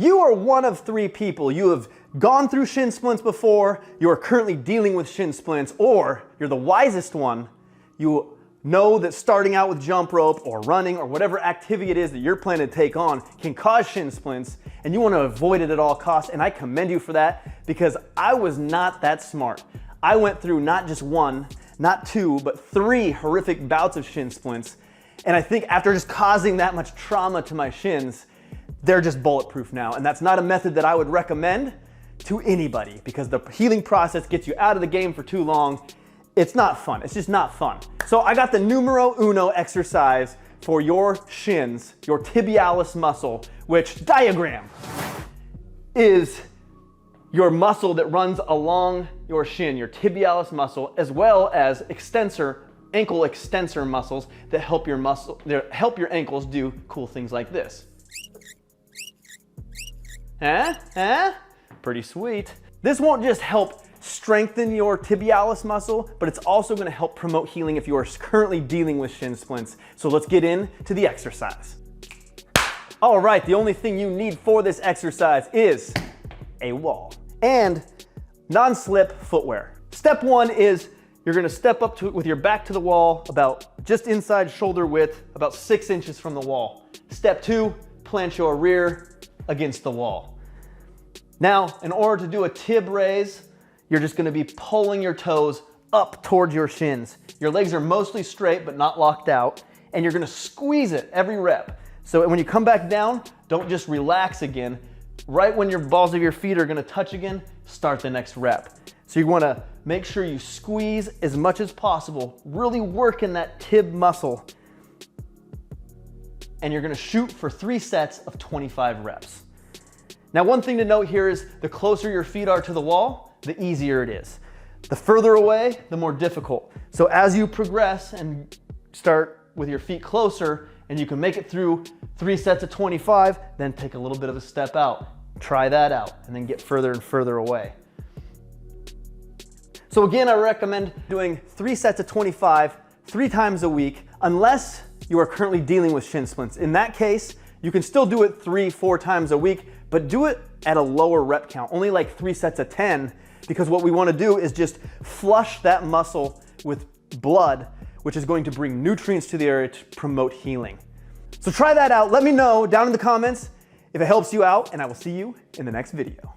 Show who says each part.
Speaker 1: You are one of 3 people. You have gone through shin splints before, you are currently dealing with shin splints, or you're the wisest one. You know that starting out with jump rope or running or whatever activity it is that you're planning to take on can cause shin splints, and you want to avoid it at all costs, and I commend you for that because I was not that smart. I went through not just 1, not 2, but 3 horrific bouts of shin splints, and I think after just causing that much trauma to my shins, they're just bulletproof now, and that's not a method that I would recommend to anybody because the healing process gets you out of the game for too long. It's not fun. It's just not fun. So I got the numero uno exercise for your shins, your tibialis muscle, which diagram is your muscle that runs along your shin, your tibialis muscle, as well as ankle extensor muscles that help your ankles do cool things like this. Pretty sweet. This won't just help strengthen your tibialis muscle, but it's also going to help promote healing if you are currently dealing with shin splints. So let's get into the exercise. All right, the only thing you need for this exercise is a wall and non-slip footwear. Step 1 is you're going to step up to it with your back to the wall, about just inside shoulder width, about 6 inches from the wall. Step 2, plant your rear against the wall. Now, in order to do a tib raise, you're just going to be pulling your toes up towards your shins. Your legs are mostly straight but not locked out, and you're going to squeeze it every rep. So when you come back down, don't just relax again. Right when your balls of your feet are going to touch again, start the next rep. So you want to make sure you squeeze as much as possible, really work in that tib muscle, and you're going to shoot for 3 sets of 25 reps. Now, one thing to note here is the closer your feet are to the wall, the easier it is. The further away, the more difficult. So as you progress and start with your feet closer and you can make it through 3 sets of 25, then take a little bit of a step out. Try that out and then get further and further away. So again, I recommend doing 3 sets of 25 3 times a week, unless you are currently dealing with shin splints. In that case, you can still do it 3-4 times a week, but do it at a lower rep count, only like 3 sets of 10, because what we want to do is just flush that muscle with blood, which is going to bring nutrients to the area to promote healing. So try that out. Let me know down in the comments if it helps you out, and I will see you in the next video.